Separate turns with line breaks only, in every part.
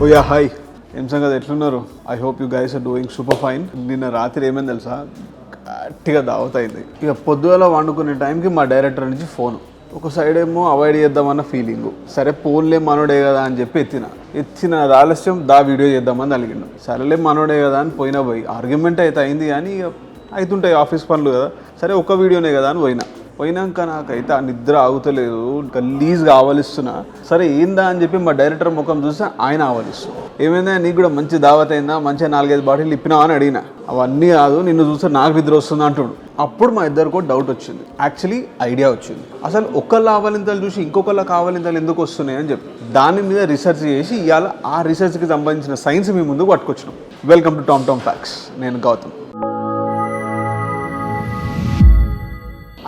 ఓ yeah hi, ఏం సంగతి, ఎట్లున్నారు? I hope you guys are doing super fine. నిన్న రాత్రి ఏమైంది తెలుసా, గట్టిగా దావత్ అయింది. ఇక పొద్దుగల వండుకునే టైంకి మా డైరెక్టర్ నుంచి ఫోన్. ఒక సైడ్ ఏమో అవాయిడ్ చేద్దామన్న ఫీలింగు, సరే ఫోన్లే మనోడే కదా అని చెప్పి ఎత్తిన ఆలస్యం వీడియో చేద్దామని అలిగిండు. సరేలే మనోడే కదా అని పోయి ఆర్గ్యుమెంట్ అయితే అయింది, కానీ అవుతుంటాయి ఆఫీస్ పనులు కదా, సరే ఒక్క వీడియోనే కదా అని పోయినాక నాకైతే ఆ నిద్ర ఆగుతలేదు, గలీజ్గా ఆవలిస్తున్నా. సరే ఏందా అని చెప్పి మా డైరెక్టర్ ముఖం చూస్తే ఆయన ఆవలిస్తుంది. ఏమైందా, నీకు కూడా మంచి దావత్ అయిందా, మంచిగా 4-5 బాటిల్ ఇప్పినావా అని అడిగినా. అవన్నీ కాదు, నిన్ను చూస్తే నాకు నిద్ర వస్తుంది అంటుడు. అప్పుడు మా ఇద్దరికి డౌట్ వచ్చింది, యాక్చువల్లీ ఐడియా వచ్చింది. అసలు ఒకళ్ళ ఆవలింతలు చూసి ఇంకొకళ్ళకి ఆవలింతలు ఎందుకు వస్తున్నాయి అని చెప్పి దాని మీద రీసెర్చ్ చేసి ఇవాళ ఆ రీసెర్చ్కి సంబంధించిన సైన్స్ మీ ముందుకు పట్టుకొచ్చినాం. Welcome to TomTomFacts. నేను గౌతమ్.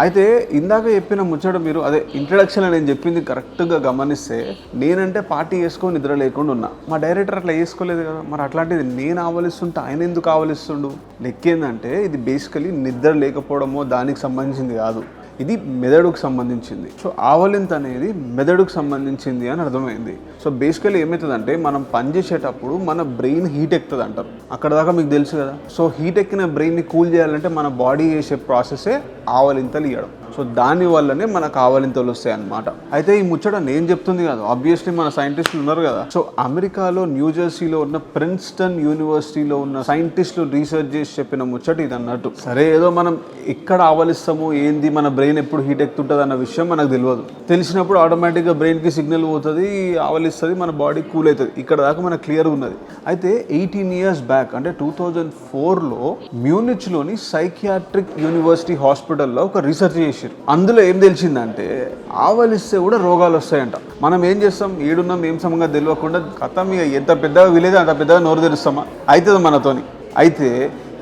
అయితే ఇందాక చెప్పిన ముచ్చట మీరు అదే ఇంట్రడక్షన్లో నేను చెప్పింది కరెక్ట్గా గమనిస్తే, నేనంటే పార్టీ చేసుకొని నిద్ర లేకుండా ఉన్నా. మా డైరెక్టర్ అట్లా చేసుకోలేదు కదా, మరి అట్లాంటిది నేను ఆవలిస్తుంటే ఆయన ఎందుకు ఆవలిస్తుండు? లెక్కేందంటే ఇది బేసికలీ నిద్ర లేకపోవడమో దానికి సంబంధించింది కాదు, ఇది మెదడుకు సంబంధించింది. సో ఆవలింత అనేది మెదడుకు సంబంధించింది అని అర్థమైంది. సో బేసికలీ ఏమవుతుందంటే, మనం పనిచేసేటప్పుడు మన బ్రెయిన్ హీట్ ఎక్కుతుంది అంటారు, అక్కడ దాకా మీకు తెలుసు కదా. సో హీట్ ఎక్కిన బ్రెయిన్ని కూల్ చేయాలంటే మన బాడీ చేసే ప్రాసెసే ఆవలింతలు ఇవ్వడం. సో దానివల్లనే మనకు ఆవలింతలు వస్తాయి అన్నమాట. అయితే ఈ ముచ్చట నేను చెప్తుంది కాదు, ఆబ్వియస్లీ మన సైంటిస్టులు ఉన్నారు కదా. సో అమెరికాలో న్యూజెర్సీలో ఉన్న ప్రిన్స్టన్ యూనివర్సిటీలో ఉన్న సైంటిస్టులు రీసెర్చ్ చేసి చెప్పిన ముచ్చట ఇది అన్నట్టు. సరే ఏదో మనం ఎక్కడ ఆవలిస్తాము, ఏంది, మన బ్రెయిన్ ఎప్పుడు హీట్ ఎక్కుతుంటుంది అన్న విషయం మనకు తెలియదు. తెలిసినప్పుడు ఆటోమేటిక్గా బ్రెయిన్కి సిగ్నల్ పోతుంది, ఆవలిస్తుంది, మన బాడీ కూల్ అవుతుంది. ఇక్కడ దాకా మనకు క్లియర్గా ఉన్నది. అయితే 18 years బ్యాక్ అంటే 2004లో మ్యూనిచ్లోని సైకియాట్రిక్ యూనివర్సిటీ హాస్పిటల్లో ఒక రీసెర్చ్ చేసి అందులో ఏం తెలిసిందంటే, ఆవలిస్తే కూడా రోగాలు వస్తాయంట. మనం ఏం చేస్తాం, ఏడున్నాం ఏం సమంగా తెలియకుండా కథం, ఇక ఎంత పెద్దగా వీలేదు అంత పెద్దగా నోరు తెరుస్తామా, అవుతుంది మనతోని. అయితే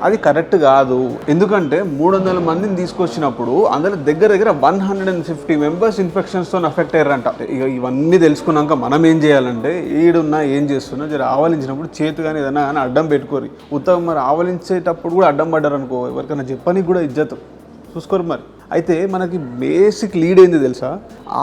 అది కరెక్ట్ కాదు. ఎందుకంటే 300 మందిని తీసుకొచ్చినప్పుడు అందులో దగ్గర 150 మెంబర్స్ ఇన్ఫెక్షన్స్తో అఫెక్ట్ అయ్యారంట. ఇక ఇవన్నీ తెలుసుకున్నాక మనం ఏం చేయాలంటే, ఏడున్నా ఏం చేస్తున్నా జర ఆవలించినప్పుడు చేతి కానీ ఏదైనా కానీ అడ్డం పెట్టుకోరు. ఉత్తమం మరి ఆవలించేటప్పుడు కూడా అడ్డం పడ్డారు అనుకో, ఎవరికైనా చెప్పడానికి కూడా ఇజ్జత్ చూసుకోరు మరి. అయితే మనకి బేసిక్ లీడ్ ఏంది తెలుసా,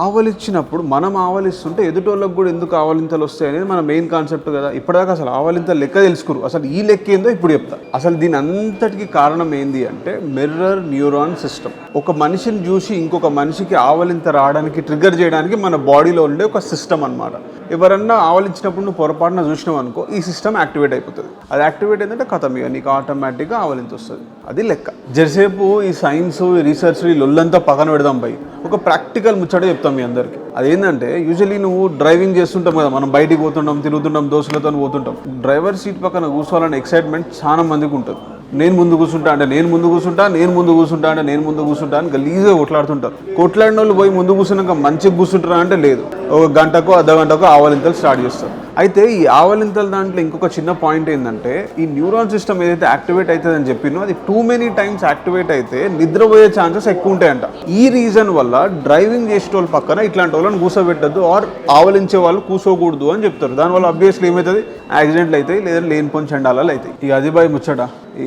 ఆవలించినప్పుడు మనం ఆవలిస్తుంటే ఎదుటోళ్ళకి కూడా ఎందుకు ఆవలింతలు వస్తాయి అనేది మన మెయిన్ కాన్సెప్ట్ కదా. ఇప్పటిదాకా అసలు ఆవలింతలు లెక్క తెలుసుకోరు, అసలు ఈ లెక్క ఏందో ఇప్పుడు చెప్తా. అసలు దీని అంతటికి కారణం ఏంది అంటే మిర్రర్ న్యూరాన్ సిస్టమ్. ఒక మనిషిని చూసి ఇంకొక మనిషికి ఆవలింత రావడానికి ట్రిగ్గర్ చేయడానికి మన బాడీలో ఉండే ఒక సిస్టమ్ అన్నమాట. ఎవరన్నా ఆవలించినప్పుడు నువ్వు పొరపాటున చూసినావు అనుకో, ఈ సిస్టమ్ యాక్టివేట్ అయిపోతుంది. అది యాక్టివేట్ అయిందంటే కథం, ఇక నీకు ఆటోమేటిక్గా ఆవలింత వస్తుంది. అది లెక్క. జరసేపు ఈ సైన్స్ రీసెర్చ్ లొల్లంతా పక్కన పెడదాం పై ఒక ప్రాక్టికల్ ముచ్చట చెప్తాం మీ అందరికి. అదేంటంటే, యూజువల్లీ నువ్వు డ్రైవింగ్ చేస్తుంటాం కదా, మనం బయటికి పోతుంటాం, తిరుగుతుంటాం, దోస్తులతో పోతుంటాం. డ్రైవర్ సీట్ పక్కన కూర్చోవాలనే ఎక్సైట్మెంట్ చాలా మందికి ఉంటుంది. నేను ముందు కూర్చుంటా అంటే నేను ముందు కూర్చుంటా, నేను ముందు కూర్చుంటా అంటే నేను ముందు కూర్చుంటా అని గలీజ్గా కొట్లాడుతుంటారు. కొట్లాడిన వాళ్ళు పోయి ముందు కూర్చున్నాక మంచిగా కూర్చుంటారా అంటే లేదు, ఒక గంటకో అర్ధగంటకో ఆవలింతలు స్టార్ట్ చేస్తారు. అయితే ఈ ఆవలింతల దాంట్లో ఇంకొక చిన్న పాయింట్ ఏంటంటే, ఈ న్యూరాన్ సిస్టమ్ ఏదైతే యాక్టివేట్ అవుతుంది అని చెప్పినో, అది టూ మెనీ టైమ్స్ యాక్టివేట్ అయితే నిద్రపోయే ఛాన్సెస్ ఎక్కువ ఉంటాయంట. ఈ రీజన్ వల్ల డ్రైవింగ్ చేసే వాళ్ళ పక్కన ఇట్లాంటి వాళ్ళని కూర్చోబెట్టద్దు, ఆర్ ఆవలించే వాళ్ళు కూర్చోకూడదు అని చెప్తారు. దానివల్ల అబ్వియస్లీ ఏమవుతుంది, యాక్సిడెంట్లు అవుతాయి, లేదా లేనిపోని చండాలాలు అవుతాయి. ఇక అది బాయ్ ముచ్చట.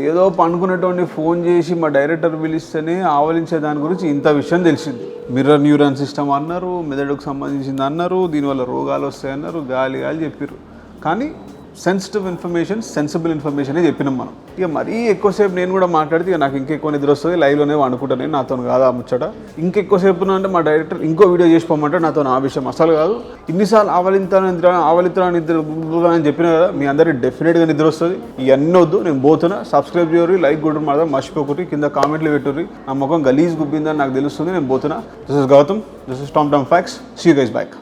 ఏదో పనుకునేటోడిని ఫోన్ చేసి మా డైరెక్టర్ పిలిస్తేనే ఆవలించే దాని గురించి ఇంత విషయం తెలిసింది. మిర్రర్ న్యూరాన్ సిస్టమ్ అన్నారు, మెదడుకు సంబంధించింది అన్నారు, దీనివల్ల రోగాలు వస్తాయన్నారు, గాలి చెప్పారు. కానీ సెన్సిటివ్ ఇన్ఫర్మేషన్, సెన్సిబుల్ ఇన్ఫర్మేషనే చెప్పినాం మనం. ఇక మరీ ఎక్కువసేపు నేను కూడా మాట్లాడితే ఇక నాకు ఇంకెక్కువ నిద్ర వస్తుంది, లైవ్లోనే అనుకుంటాను నేను, నాతో కాదు ఆ ముచ్చట. ఇంకెక్కువసేపు అంటే మా డైరెక్టర్ ఇంకో వీడియో చేసి పోమంటే నాతో ఆ విషయం అసలు కాదు. ఇన్నిసార్లు ఆవలింత నిద్ర అని చెప్పినా కదా, మీ అందరికీ డెఫినెట్గా నిద్ర వస్తుంది. ఇవన్నీ వద్దు, నేను పోతున్నా. సబ్స్క్రైబ్ చేయరు, లైక్ కొట్టరు, మాత్రం మర్చిపోకూరి, కింద కామెంట్లు పెట్టుర్రి. నా ముఖం గలీజ్ గుబ్బిందని నాకు తెలుస్తుంది, నేను పోతున్నా. This is Gautam, this is TomTomFacts. See you guys back.